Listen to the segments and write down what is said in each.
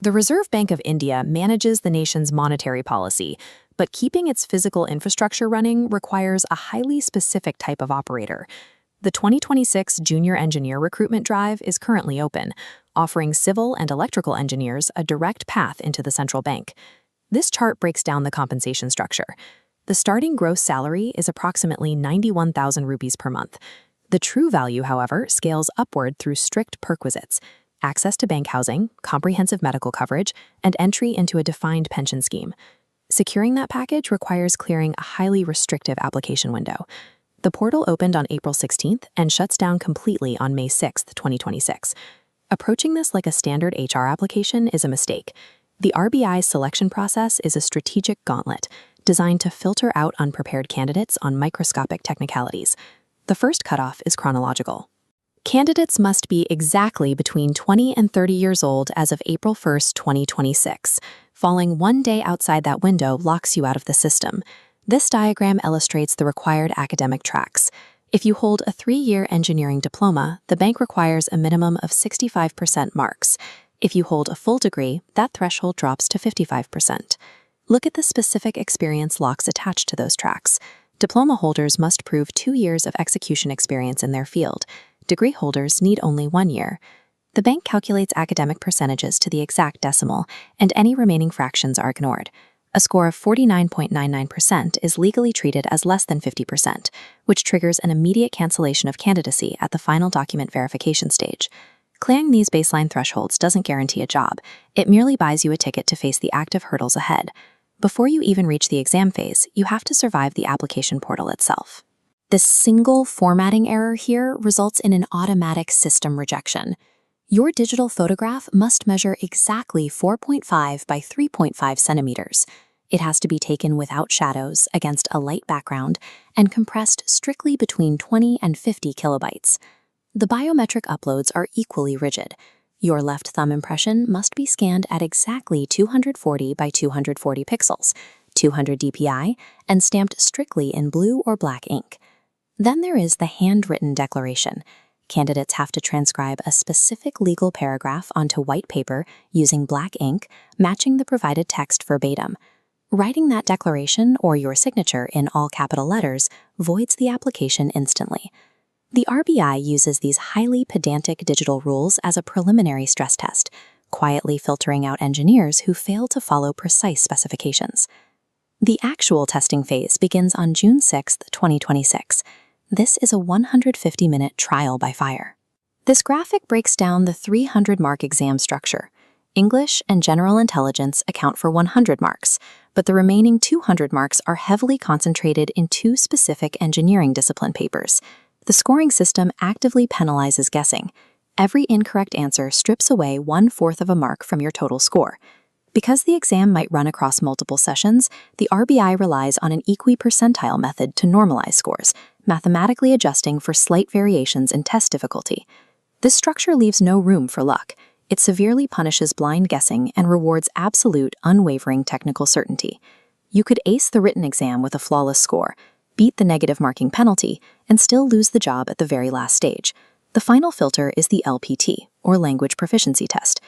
The Reserve Bank of India manages the nation's monetary policy, but keeping its physical infrastructure running requires a highly specific type of operator. The 2026 Junior Engineer recruitment drive is currently open, offering civil and electrical engineers a direct path into the central bank. This chart breaks down the compensation structure. The starting gross salary is approximately 91,000 rupees per month. The true value, however, scales upward through strict perquisites: access to bank housing, comprehensive medical coverage, and entry into a defined pension scheme. Securing that package requires clearing a highly restrictive application window. The portal opened on April 16th and shuts down completely on May 6th, 2026. Approaching this like a standard HR application is a mistake. The RBI's selection process is a strategic gauntlet designed to filter out unprepared candidates on microscopic technicalities. The first cutoff is chronological. Candidates must be exactly between 20 and 30 years old as of April 1st, 2026. Falling one day outside that window locks you out of the system. This diagram illustrates the required academic tracks. If you hold a 3-year engineering diploma, the bank requires a minimum of 65% marks. If you hold a full degree, that threshold drops to 55%. Look at the specific experience locks attached to those tracks. Diploma holders must prove 2 years of execution experience in their field. Degree holders need only 1 year. The bank calculates academic percentages to the exact decimal, and any remaining fractions are ignored. A score of 49.99% is legally treated as less than 50%, which triggers an immediate cancellation of candidacy at the final document verification stage. Clearing these baseline thresholds doesn't guarantee a job. It merely buys you a ticket to face the active hurdles ahead. Before you even reach the exam phase, you have to survive the application portal itself. This single formatting error here results in an automatic system rejection. Your digital photograph must measure exactly 4.5 by 3.5 centimeters. It has to be taken without shadows, against a light background, and compressed strictly between 20 and 50 kilobytes. The biometric uploads are equally rigid. Your left thumb impression must be scanned at exactly 240 by 240 pixels, 200 dpi, and stamped strictly in blue or black ink. Then there is the handwritten declaration. Candidates have to transcribe a specific legal paragraph onto white paper using black ink, matching the provided text verbatim. Writing that declaration or your signature in all capital letters voids the application instantly. The RBI uses these highly pedantic digital rules as a preliminary stress test, quietly filtering out engineers who fail to follow precise specifications. The actual testing phase begins on June 6, 2026. This is a 150-minute trial by fire. This graphic breaks down the 300-mark exam structure. English and general intelligence account for 100 marks, but the remaining 200 marks are heavily concentrated in 2 specific engineering discipline papers. The scoring system actively penalizes guessing. Every incorrect answer strips away 1/4 of a mark from your total score. Because the exam might run across multiple sessions, the RBI relies on an equi-percentile method to normalize scores, mathematically adjusting for slight variations in test difficulty. This structure leaves no room for luck. It severely punishes blind guessing and rewards absolute, unwavering technical certainty. You could ace the written exam with a flawless score, beat the negative marking penalty, and still lose the job at the very last stage. The final filter is the LPT, or Language Proficiency Test.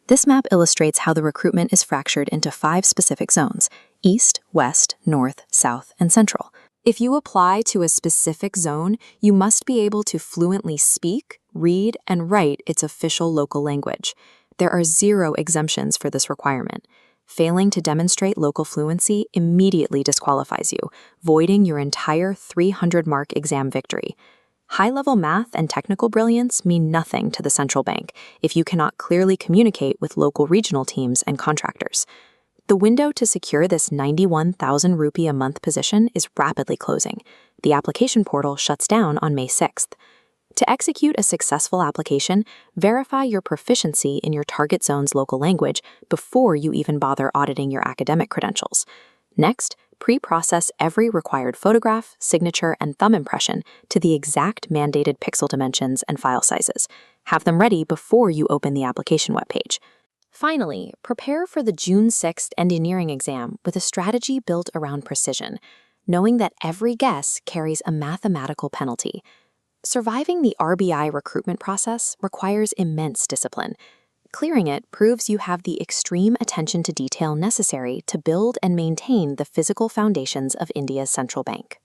This map illustrates how the recruitment is fractured into 5 specific zones: East, West, North, South, and Central. If you apply to a specific zone, you must be able to fluently speak, read, and write its official local language. There are 0 exemptions for this requirement. Failing to demonstrate local fluency immediately disqualifies you, voiding your entire 300-mark exam victory. High-level math and technical brilliance mean nothing to the central bank if you cannot clearly communicate with local regional teams and contractors. The window to secure this 91,000 rupee a month position is rapidly closing. The application portal shuts down on May 6th. To execute a successful application, verify your proficiency in your target zone's local language before you even bother auditing your academic credentials. Next, pre-process every required photograph, signature, and thumb impression to the exact mandated pixel dimensions and file sizes. Have them ready before you open the application webpage. Finally, prepare for the June 6th engineering exam with a strategy built around precision, knowing that every guess carries a mathematical penalty. Surviving the RBI recruitment process requires immense discipline. Clearing it proves you have the extreme attention to detail necessary to build and maintain the physical foundations of India's central bank.